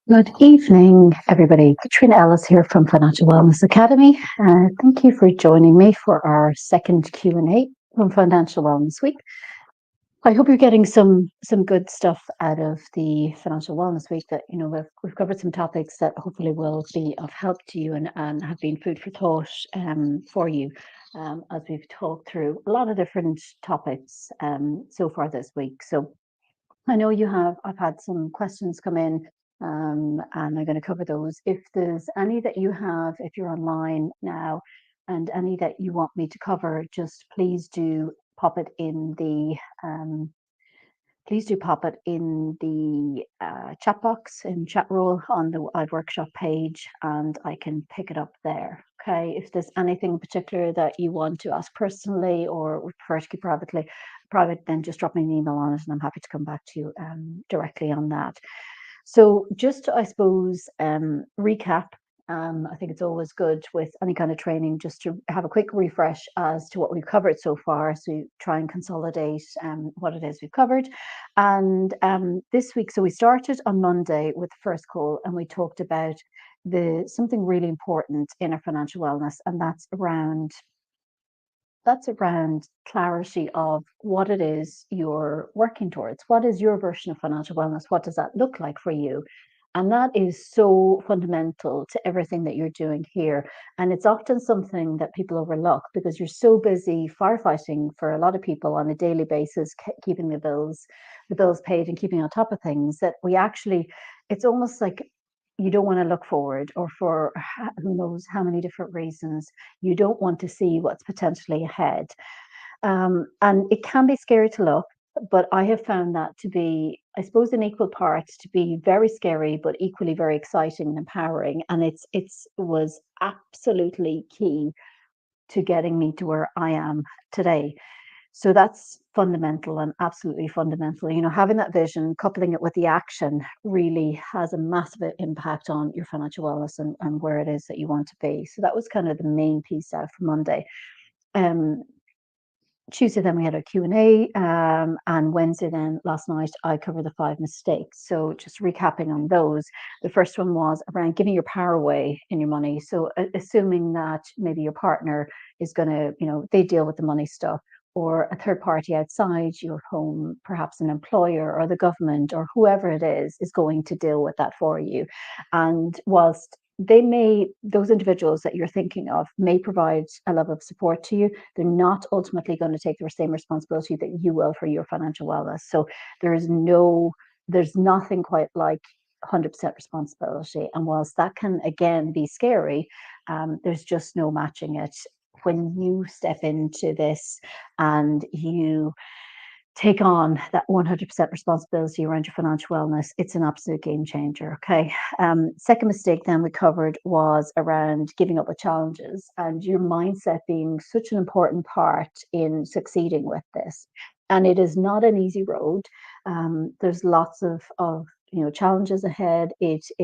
Good evening, everybody. Katrina Ellis here from Financial Wellness Academy. Thank you for joining me for our second Q&A from Financial Wellness Week. I hope you're getting some good stuff out of the Financial Wellness Week. That we've covered some topics that hopefully will be of help to you and have been food for thought for you as we've talked through a lot of different topics so far this week. So I know I've had some questions come in, and I'm going to cover those. If there's any that you have, if you're online now, and any that you want me to cover, just pop it in the um, please do pop it in the chat box in chat roll on the I've Workshop page, and I can pick it up there. Okay, if there's anything in particular that you want to ask personally or would prefer to keep private, then just drop me an email on it, and I'm happy to come back to you directly on that. So just to, I suppose, recap, I think it's always good with any kind of training just to have a quick refresh as to what we've covered so far. So you try and consolidate what it is we've covered. And this week, so we started on Monday with the first call, and we talked about something really important in our financial wellness, and that's around clarity of what it is you're working towards. What is your version of financial wellness? What does that look like for you? And that is so fundamental to everything that you're doing here. And it's often something that people overlook because you're so busy firefighting for a lot of people on a daily basis, keeping the bills paid and keeping on top of things, that it's almost like you don't want to look forward, or for who knows how many different reasons, you don't want to see what's potentially ahead. And it can be scary to look, but I have found that to be, I suppose, in equal parts to be very scary, but equally very exciting and empowering. And it was absolutely key to getting me to where I am today. So that's fundamental and absolutely fundamental. Having that vision, coupling it with the action really has a massive impact on your financial wellness and where it is that you want to be. So that was kind of the main piece out for Monday. Um, Tuesday, then we had our Q&A, and Wednesday, then last night, I covered the 5 mistakes. So just recapping on those, the first one was around giving your power away in your money. So assuming that maybe your partner is going to, they deal with the money stuff, or a third party outside your home, perhaps an employer or the government or whoever it is going to deal with that for you. And whilst those individuals that you're thinking of may provide a level of support to you, they're not ultimately going to take the same responsibility that you will for your financial wellness. So there's nothing quite like 100% responsibility. And whilst that can again be scary, there's just no matching it when you step into this and you take on that 100% responsibility around your financial wellness. It's an absolute game changer. Okay. Second mistake then we covered was around giving up with challenges, and your mindset being such an important part in succeeding with this. And it is not an easy road. There's lots of challenges ahead. It's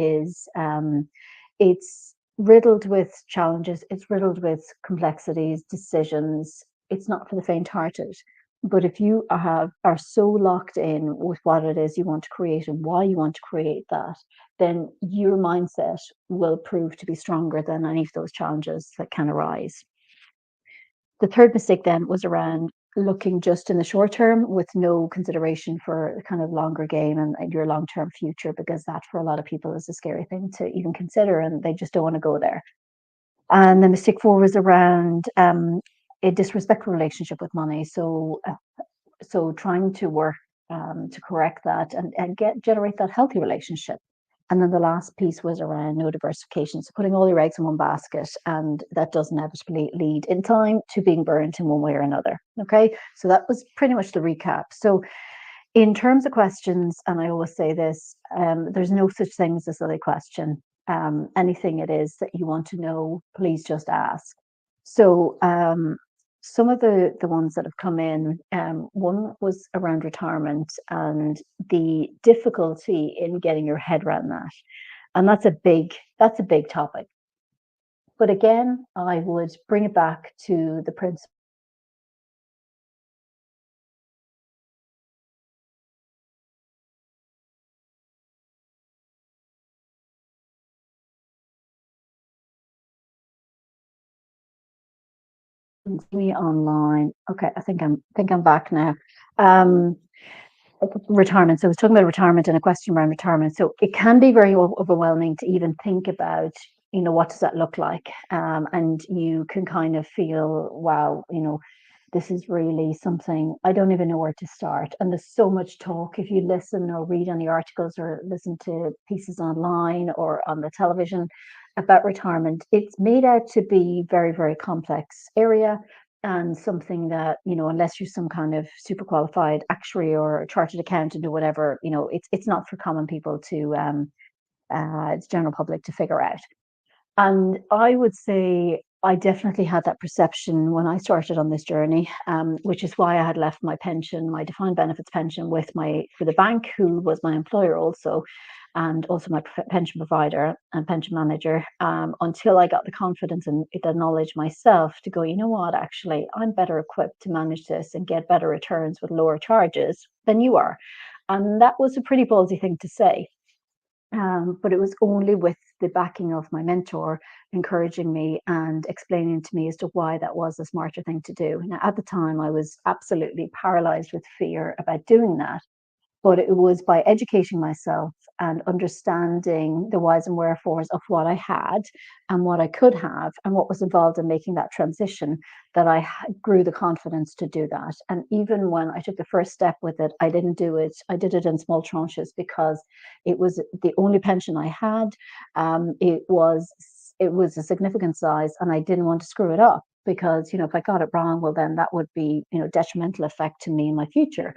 riddled with challenges. It's riddled with complexities, decisions. It's not for the faint-hearted. But if you are so locked in with what it is you want to create and why you want to create that, then your mindset will prove to be stronger than any of those challenges that can arise. The third mistake then was around looking just in the short term with no consideration for the kind of longer game and your long-term future, because that for a lot of people is a scary thing to even consider, and they just don't want to go there. And then mistake four was around a disrespectful relationship with money. So trying to work to correct that and generate that healthy relationship. And then the last piece was around no diversification. So putting all your eggs in one basket, and that does inevitably lead in time to being burnt in one way or another. Okay. So that was pretty much the recap. So in terms of questions, and I always say this, there's no such thing as a silly question. Anything it is that you want to know, please just ask. So some of the ones that have come in, one was around retirement and the difficulty in getting your head around that. And that's a big topic. But again, I would bring it back to the principle Me online. Okay, I think I'm back now. Um, Retirement. So I was talking about retirement and a question around retirement. So it can be very overwhelming to even think about, what does that look like? And you can kind of feel, wow, this is really something I don't even know where to start. And there's so much talk if you listen or read any articles or listen to pieces online or on the television about retirement. It's made out to be very, very complex area and something that, unless you're some kind of super qualified actuary or chartered accountant or whatever, it's not for common people to it's general public to figure out. And I would say I definitely had that perception when I started on this journey, which is why I had left my pension, my defined benefits pension, for the bank, who was my employer also, and also my pension provider and pension manager, until I got the confidence and the knowledge myself to go, you know what, actually, I'm better equipped to manage this and get better returns with lower charges than you are. And that was a pretty ballsy thing to say. But it was only with the backing of my mentor encouraging me and explaining to me as to why that was a smarter thing to do. Now, at the time, I was absolutely paralyzed with fear about doing that. But it was by educating myself and understanding the whys and wherefores of what I had and what I could have and what was involved in making that transition that I grew the confidence to do that. And even when I took the first step with it, I didn't do it. I did it in small tranches because it was the only pension I had. It was a significant size, and I didn't want to screw it up because if I got it wrong, well then that would be detrimental effect to me in my future.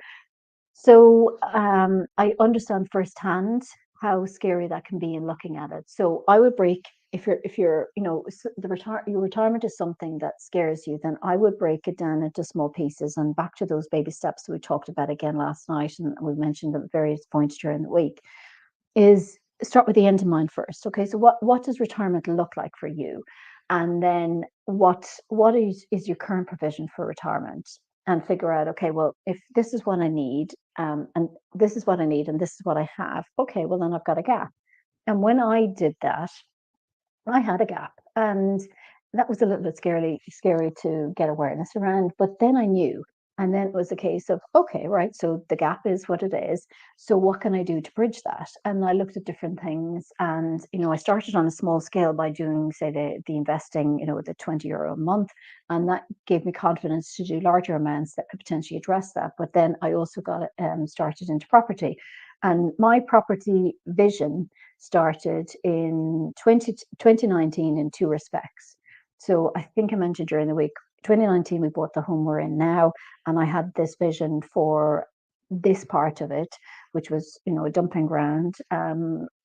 So I understand firsthand how scary that can be in looking at it. So I would break if you're your retirement is something that scares you, then I would break it down into small pieces and back to those baby steps we talked about again last night and we mentioned at various points during the week. Is start with the end in mind first. Okay, so what does retirement look like for you? And then what is your current provision for retirement? And figure out, okay, well, if this is what I need, and this is what I need, and this is what I have, okay, well then I've got a gap. And when I did that, I had a gap, and that was a little bit scary to get awareness around. But then I knew, and then it was a case of okay, right. So the gap is what it is. So what can I do to bridge that? And I looked at different things, and I started on a small scale by doing, say, the investing, the €20 a month, and that gave me confidence to do larger amounts that could potentially address that. But then I also got started into property, and my property vision started in 2019 in two respects. So I think I mentioned during the week, 2019, we bought the home we're in now, and I had this vision for this part of it, which was, a dumping ground.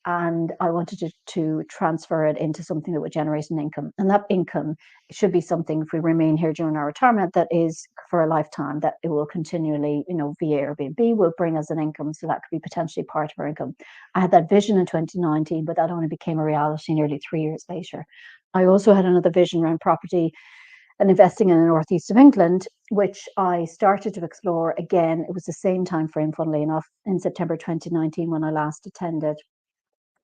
And I wanted to transfer it into something that would generate an income. And that income should be something, if we remain here during our retirement, that is for a lifetime, that it will continually, via Airbnb, will bring us an income. So that could be potentially part of our income. I had that vision in 2019, but that only became a reality nearly 3 years later. I also had another vision around property and investing in the northeast of England, which I started to explore again. It was the same time frame, funnily enough, in September 2019 when I last attended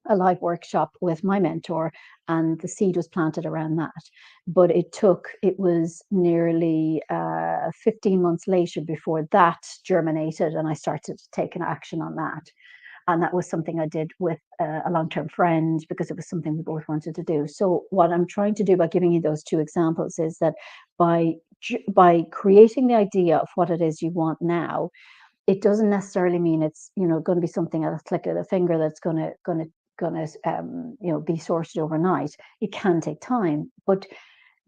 a live workshop with my mentor, and the seed was planted around that. But it was nearly 15 months later before that germinated, and I started taking action on that. And that was something I did with a long-term friend because it was something we both wanted to do. So what I'm trying to do by giving you those two examples is that by creating the idea of what it is you want now, it doesn't necessarily mean it's going to be something at a click of the finger that's going to be sorted overnight. It can take time, but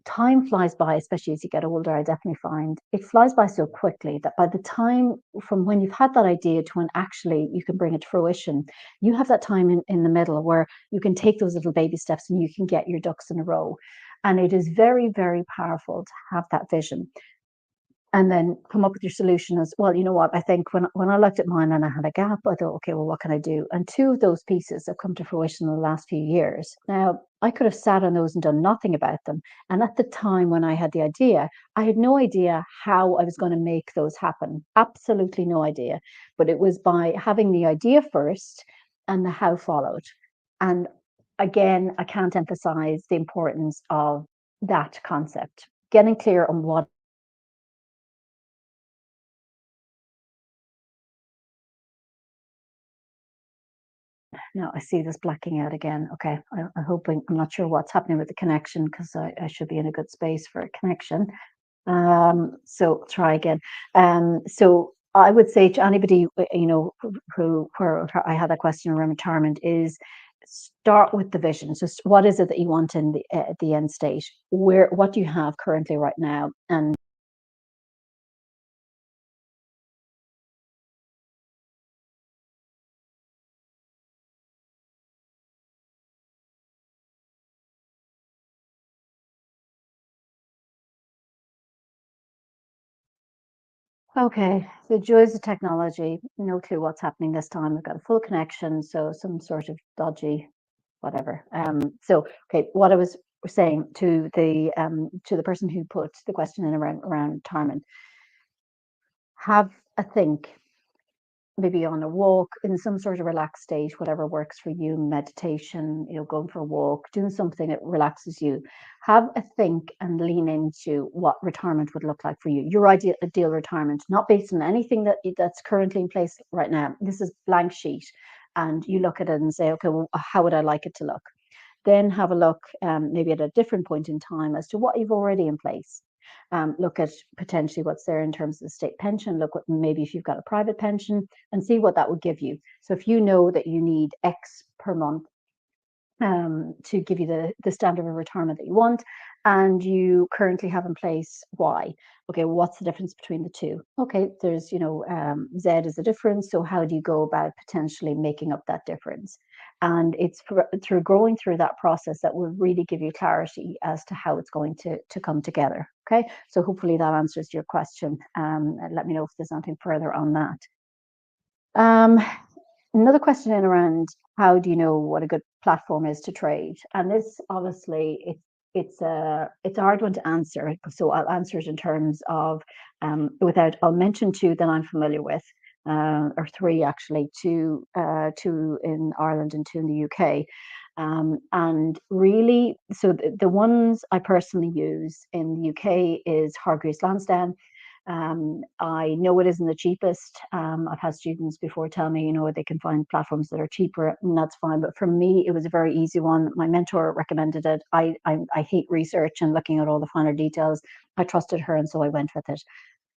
time flies by, especially as you get older. I definitely find it flies by so quickly that by the time from when you've had that idea to when actually you can bring it to fruition, you have that time in the middle where you can take those little baby steps and you can get your ducks in a row. And it is very, very powerful to have that vision and then come up with your solution as well. You know what? I think when I looked at mine and I had a gap, I thought, okay, well, what can I do? And two of those pieces have come to fruition in the last few years. Now, I could have sat on those and done nothing about them. And at the time when I had the idea, I had no idea how I was going to make those happen. Absolutely no idea. But it was by having the idea first and the how followed. And again, I can't emphasize the importance of that concept. getting clear on what. No, I see this blacking out again. Okay, I'm hoping, I'm not sure what's happening with the connection because I should be in a good space for a connection. So try again. So I would say to anybody, where I had a question around retirement is start with the vision. So what is it that you want in the at the end state? What do you have currently right now? And okay, the joys of technology. No clue what's happening this time. We've got a full connection, so some sort of dodgy whatever. So okay, what I was saying to the person who put the question in around retirement, have a think, maybe on a walk in some sort of relaxed state, whatever works for you, meditation, going for a walk, doing something that relaxes you. Have a think and lean into what retirement would look like for you. Your ideal retirement, not based on anything that's currently in place right now. This is blank sheet. And you look at it and say, okay, well, how would I like it to look? Then have a look, maybe at a different point in time, as to what you've already in place. Look at potentially what's there in terms of the state pension. Look what maybe if you've got a private pension, and see what that would give you. So if you know that you need X per month, to give you the standard of retirement that you want, and you currently have in place Y. Okay, what's the difference between the two? Okay, there's Z is the difference. So how do you go about potentially making up that difference? And it's through growing through that process that will really give you clarity as to how it's going to come together. Okay, so hopefully that answers your question. And let me know if there's anything further on that. Um, Another question in around how do you know what a good platform is to trade? And this obviously it's a hard one to answer. So I'll answer it in terms of without I'll mention two that I'm familiar with, or three actually, two in Ireland and two in the UK. And really, so the ones I personally use in the UK is Hargreaves Lansdown. I know it isn't the cheapest. I've had students before tell me, they can find platforms that are cheaper, and that's fine. But for me, it was a very easy one. My mentor recommended it. I hate research and looking at all the finer details. I trusted her, and so I went with it.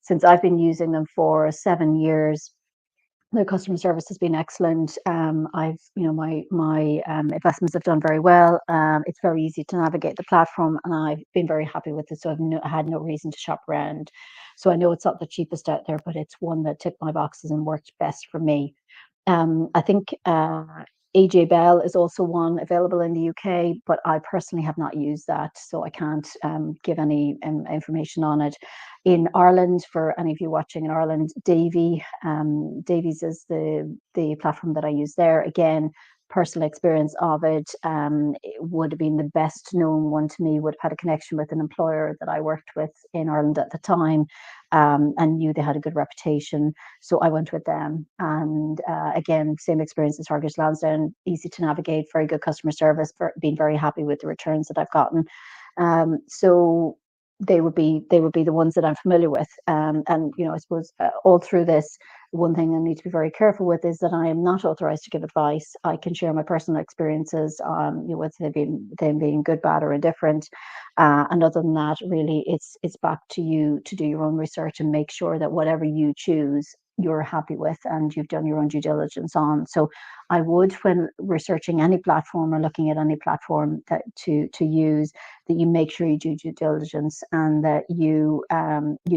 Since I've been using them for 7 years, the customer service has been excellent. I've, my investments have done very well. It's very easy to navigate the platform, and I've been very happy with it. So I had no reason to shop around. So I know it's not the cheapest out there, but it's one that ticked my boxes and worked best for me. I think AJ Bell is also one available in the UK, but I personally have not used that, so I can't give any information on it. In Ireland, for any of you watching in Ireland, Davies is the platform that I use there. Again, personal experience of it would have been the best known one to me. Would have had a connection with an employer that I worked with in Ireland at the time, and knew they had a good reputation. So I went with them. And again, same experience as Hargreaves Lansdown, easy to navigate, very good customer service, been very happy with the returns that I've gotten. So they would be the ones that I'm familiar with. And I suppose all through this, one thing I need to be very careful with is that I am not authorized to give advice. I can share my personal experiences, whether them being good, bad, or indifferent. And other than that, really, it's back to you to do your own research and make sure that whatever you choose, you're happy with and you've done your own due diligence on. So I would, when researching any platform or looking at any platform to use, that you make sure you do due diligence and that you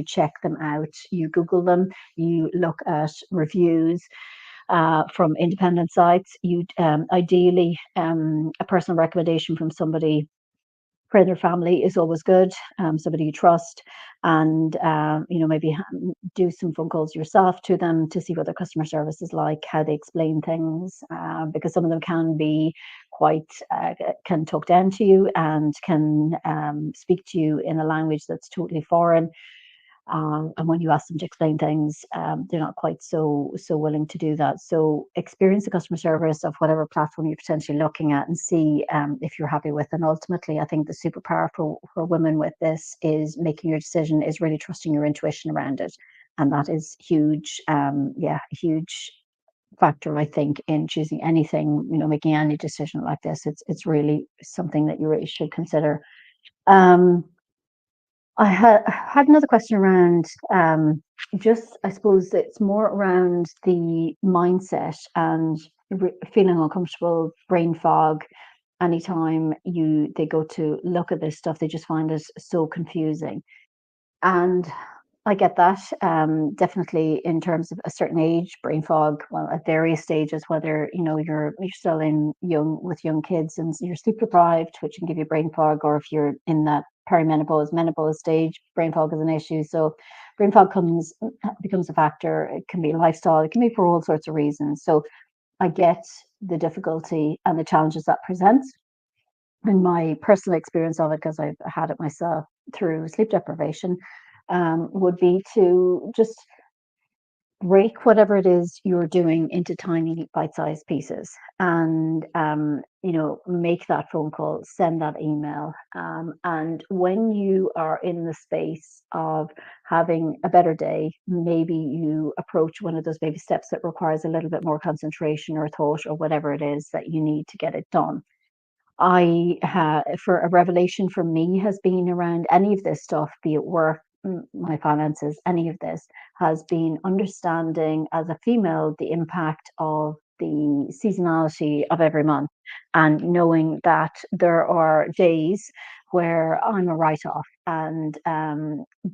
check them out, you Google them, you look at reviews from independent sites. You ideally a personal recommendation from somebody, friend or family, is always good. Somebody you trust, and maybe do some phone calls yourself to them to see what their customer service is like, how they explain things, because some of them can be quite can talk down to you and can speak to you in a language that's totally foreign. And when you ask them to explain things, they're not quite so willing to do that. So experience the customer service of whatever platform you're potentially looking at and see if you're happy with. And ultimately, I think the superpower for women with this is making your decision, is really trusting your intuition around it. And that is huge, yeah, a huge factor, I think, in choosing anything, making any decision like this. It's really something that you really should consider. Um, I had another question around, just I suppose it's more around the mindset and feeling uncomfortable, brain fog. Anytime they go to look at this stuff, they just find it so confusing. And I get that. Definitely in terms of a certain age, brain fog, well, at various stages, whether you're still in young with young kids and you're sleep deprived, which can give you brain fog, or if you're in that perimenopause, menopause stage, brain fog is an issue. So brain fog becomes a factor. It can be lifestyle, it can be for all sorts of reasons. So I get the difficulty and the challenges that presents. In my personal experience of it, because I've had it myself through sleep deprivation, would be to just break whatever it is you're doing into tiny bite-sized pieces and make that phone call, send that email, and when you are in the space of having a better day, maybe you approach one of those baby steps that requires a little bit more concentration or thought or whatever it is that you need to get it done. For a revelation for me has been around any of this stuff, be it work, my finances, any of this, has been understanding as a female the impact of the seasonality of every month and knowing that there are days where I'm a write off and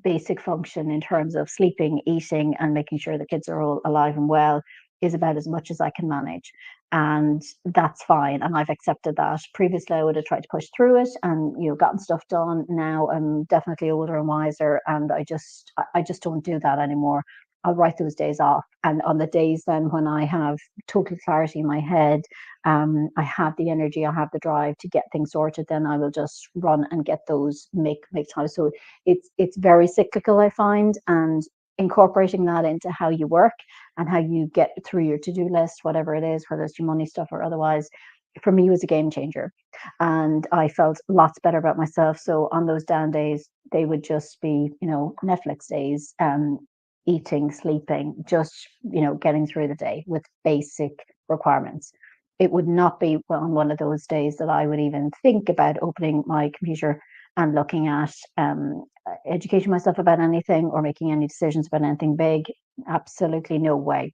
basic function in terms of sleeping, eating, and making sure the kids are all alive and well is about as much as I can manage, and that's fine. And I've accepted that. Previously, I would have tried to push through it and gotten stuff done. Now I'm definitely older and wiser, and I just don't do that anymore. I'll write those days off, and on the days then when I have total clarity in my head, I have the energy, I have the drive to get things sorted. Then I will just run and get those, make time. So it's very cyclical, I find, and incorporating that into how you work and how you get through your to-do list, whatever it is, whether it's your money stuff or otherwise, for me was a game changer. And I felt lots better about myself. So on those down days, they would just be, Netflix days, eating, sleeping, just, getting through the day with basic requirements. It would not be on one of those days that I would even think about opening my computer and looking at educating myself about anything or making any decisions about anything big. Absolutely no way.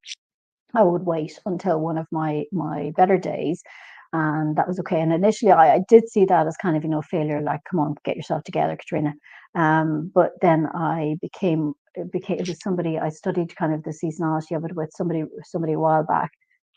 I would wait until one of my better days, and that was okay. And initially, I did see that as kind of failure, like come on, get yourself together, Katrina. But then it was somebody I studied kind of the seasonality of it with somebody a while back,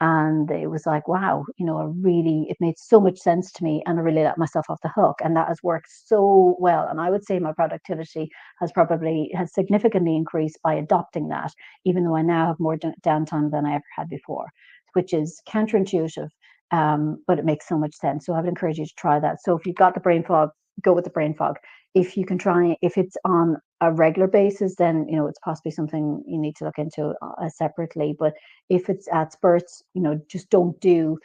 and it was like wow, it made so much sense to me, and I really let myself off the hook, and that has worked so well. And I would say my productivity has significantly increased by adopting that, even though I now have more downtime than I ever had before, which is counterintuitive, but it makes so much sense. So I would encourage you to try that. So if you've got the brain fog, go with the brain fog. If you can try, if it's on a regular basis, then it's possibly something you need to look into separately. But if it's at spurts, just don't do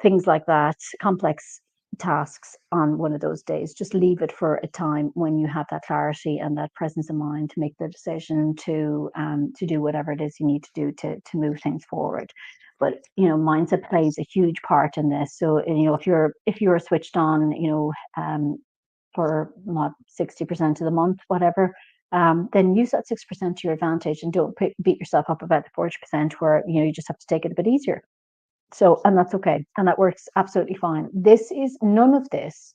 things like that, complex tasks on one of those days. Just leave it for a time when you have that clarity and that presence of mind to make the decision to do whatever it is you need to do to move things forward. But mindset plays a huge part in this. So if you're switched on, for what 60% of the month, whatever, then use that 6% to your advantage and don't beat yourself up about the 40% where you just have to take it a bit easier. So, and that's okay. And that works absolutely fine. None of this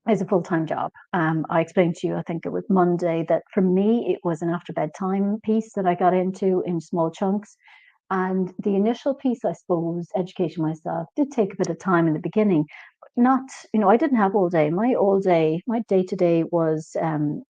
is a full-time job. I explained to you, I think it was Monday, that for me, it was an after bedtime piece that I got into in small chunks. And the initial piece, I suppose, educating myself did take a bit of time in the beginning, but not, I didn't have all day. My day to day was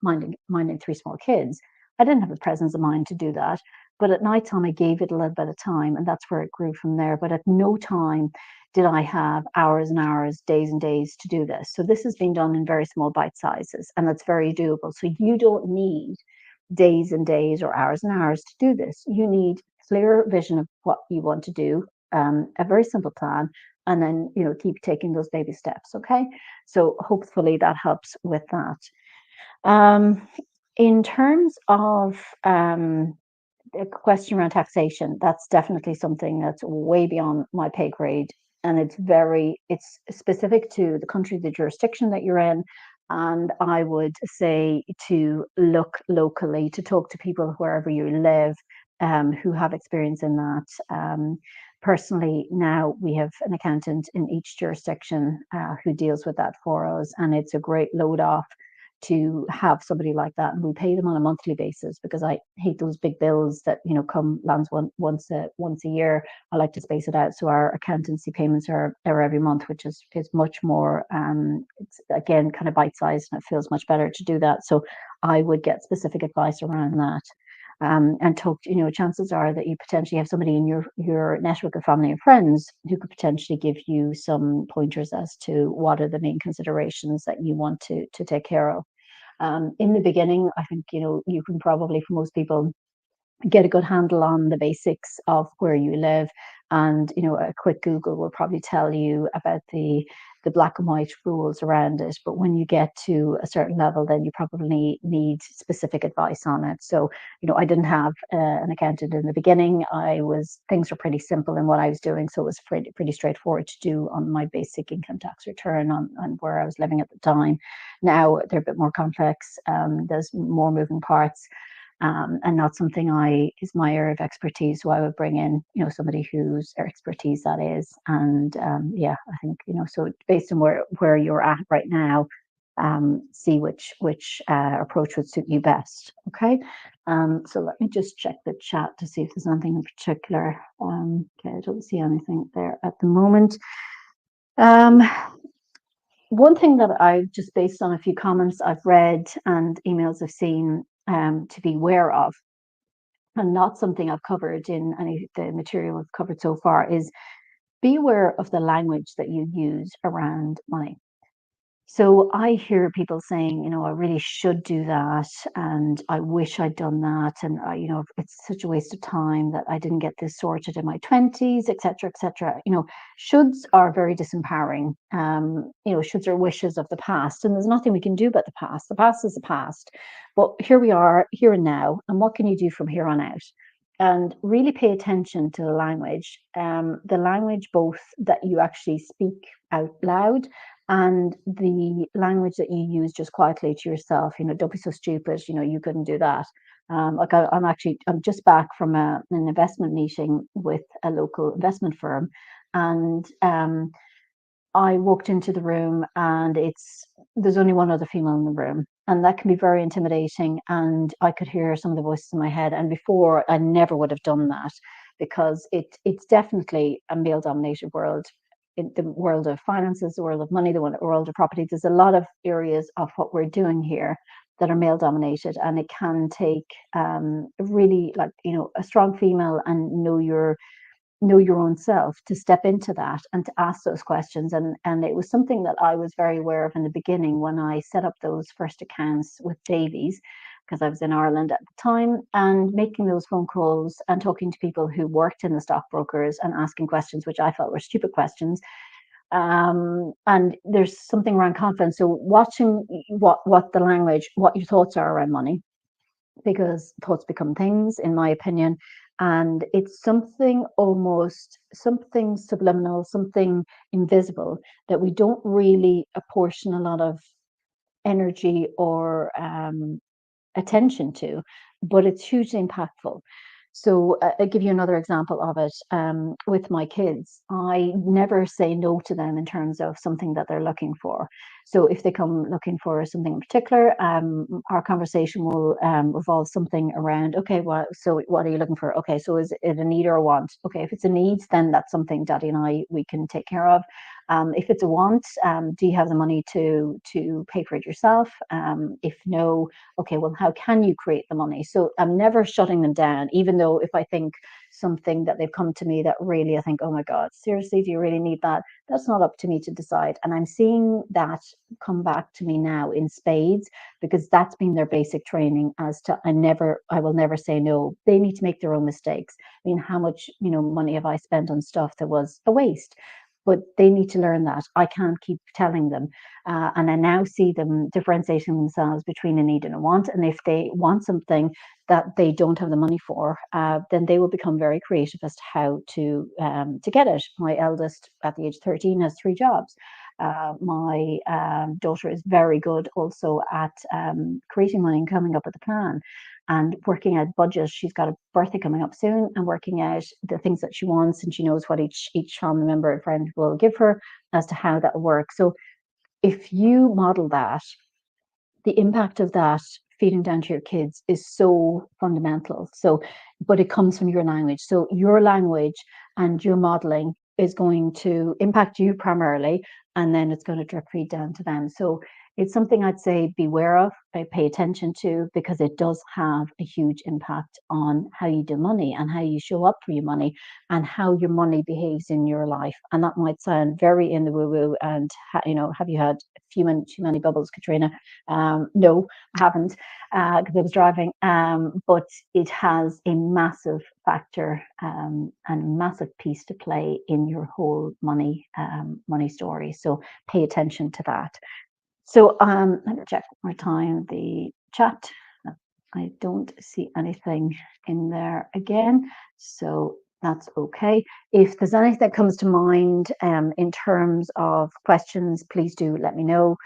minding three small kids. I didn't have the presence of mind to do that. But at night time, I gave it a little bit of time, and that's where it grew from there. But at no time did I have hours and hours, days and days to do this. So this has been done in very small bite sizes, and that's very doable. So you don't need days and days or hours and hours to do this. You need clear vision of what you want to do, a very simple plan, and then keep taking those baby steps. Okay, so hopefully that helps with that. In terms of a question around taxation, that's definitely something that's way beyond my pay grade, and it's specific to the country, the jurisdiction that you're in. And I would say to look locally, to talk to people wherever you live, who have experience in that. Personally, now we have an accountant in each jurisdiction who deals with that for us, and it's a great load off to have somebody like that, and we pay them on a monthly basis, because I hate those big bills that come lands once a year. I like to space it out, so our accountancy payments are every month, which is much more. It's again kind of bite sized, and it feels much better to do that. So I would get specific advice around that. And talk, chances are that you potentially have somebody in your network of family and friends who could potentially give you some pointers as to what are the main considerations that you want to take care of. In the beginning, I think, you can probably, for most people, get a good handle on the basics of where you live, and a quick Google will probably tell you about the black and white rules around it. But when you get to a certain level, then you probably need specific advice on it. So I didn't have an accountant in the beginning. Things were pretty simple in what I was doing, so it was pretty straightforward to do on my basic income tax return on where I was living at the time. Now they're a bit more complex. There's more moving parts, and not something is my area of expertise. So I would bring in, somebody whose expertise that is. And yeah, I think, so based on where you're at right now, see which approach would suit you best. Okay. So let me just check the chat to see if there's anything in particular. Okay, I don't see anything there at the moment. One thing that I've just, based on a few comments I've read and emails I've seen, to be aware of, and not something I've covered in any of the material I've covered so far, is be aware of the language that you use around money. So I hear people saying, I really should do that, and I wish I'd done that, and it's such a waste of time that I didn't get this sorted in my 20s, etc., etc. Shoulds are very disempowering. Shoulds are wishes of the past, and there's nothing we can do about the past. The past is the past, but here we are, here and now, and what can you do from here on out? And really pay attention to the language both that you actually speak out loud, and the language that you use just quietly to yourself. Don't be so stupid, you couldn't do that. Like I'm just back from an investment meeting with a local investment firm, and I walked into the room, and there's only one other female in the room, and that can be very intimidating. And I could hear some of the voices in my head, and before I never would have done that, because it's definitely a male dominated world. In the world of finances, the world of money, the world of property, there's a lot of areas of what we're doing here that are male dominated, and it can take really, like, a strong female and know your own self to step into that and to ask those questions. And it was something that I was very aware of in the beginning when I set up those first accounts with Davies, because I was in Ireland at the time, and making those phone calls and talking to people who worked in the stockbrokers and asking questions which I thought were stupid questions. And there's something around confidence. So watching what the language, what your thoughts are around money, because thoughts become things, in my opinion. And it's something subliminal, something invisible, that we don't really apportion a lot of energy or attention to, but it's hugely impactful. So I'll give you another example of it. With my kids, I never say no to them in terms of something that they're looking for. So if they come looking for something in particular, our conversation will revolve something around, okay, so what are you looking for? Okay, so is it a need or a want? Okay, if it's a need, then that's something Daddy and we can take care of. If it's a want, do you have the money to pay for it yourself? If no, okay, well, how can you create the money? So I'm never shutting them down, even though if I think something that they've come to me that really I think, oh my God, seriously, do you really need that? That's not up to me to decide. And I'm seeing that come back to me now in spades, because that's been their basic training as to I will never say no. They need to make their own mistakes. I mean, how much, money have I spent on stuff that was a waste? But they need to learn that. I can't keep telling them. And I now see them differentiating themselves between a need and a want. And if they want something that they don't have the money for, then they will become very creative as to how to get it. My eldest, at the age of 13, has 3 jobs. My daughter is very good also at creating money and coming up with a plan and working out budgets. She's got a birthday coming up soon and working out the things that she wants, and she knows what each family member and friend will give her as to how that will work. So if you model that, the impact of that feeding down to your kids is so fundamental. So, but it comes from your language. So your language and your modeling is going to impact you primarily, and then it's going to drip feed down to them. So it's something I'd say beware of, pay attention to, because it does have a huge impact on how you do money and how you show up for your money and how your money behaves in your life. And that might sound very in the woo woo. And have you had too many bubbles, Katrina? No, I haven't, because I was driving. But it has a massive factor and a massive piece to play in your whole money story. So pay attention to that. So let me check one more time the chat. I don't see anything in there again, so that's okay. If there's anything that comes to mind in terms of questions, please do let me know.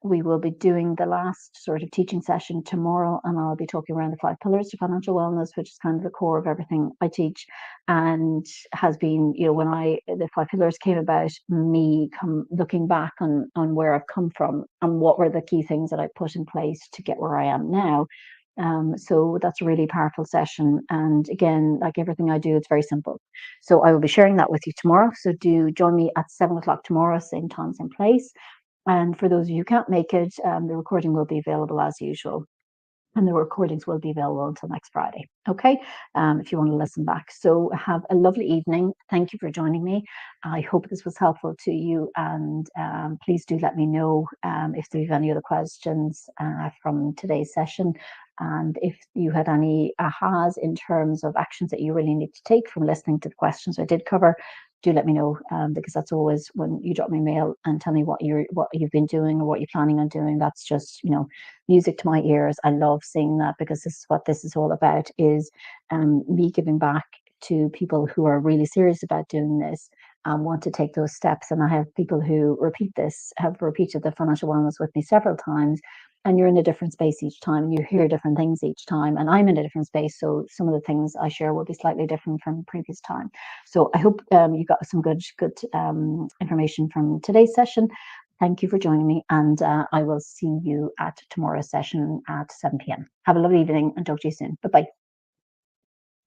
We will be doing the last sort of teaching session tomorrow, and I'll be talking around the 5 pillars to financial wellness, which is kind of the core of everything I teach, and has been, when the 5 pillars came about, me looking back on where I've come from and what were the key things that I put in place to get where I am now. So that's a really powerful session. And again, like everything I do, it's very simple. So I will be sharing that with you tomorrow. So do join me at 7 o'clock tomorrow, same time, same place. And for those of you who can't make it, the recording will be available as usual. And the recordings will be available until next Friday. Okay, if you want to listen back. So have a lovely evening. Thank you for joining me. I hope this was helpful to you. And please do let me know if you have any other questions from today's session. And if you had any ahas in terms of actions that you really need to take from listening to the questions I did cover, do let me know, because that's always when you drop me a mail and tell me what you've been doing or what you're planning on doing. That's just music to my ears. I love seeing that, because this is what this is all about, is me giving back to people who are really serious about doing this and want to take those steps. And I have people who have repeated the financial wellness with me several times, and you're in a different space each time, and you hear different things each time, and I'm in a different space, so some of the things I share will be slightly different from previous time. So I hope you got some good information from today's session. Thank you for joining me, and I will see you at tomorrow's session at 7 p.m. Have a lovely evening and talk to you soon. Bye-bye.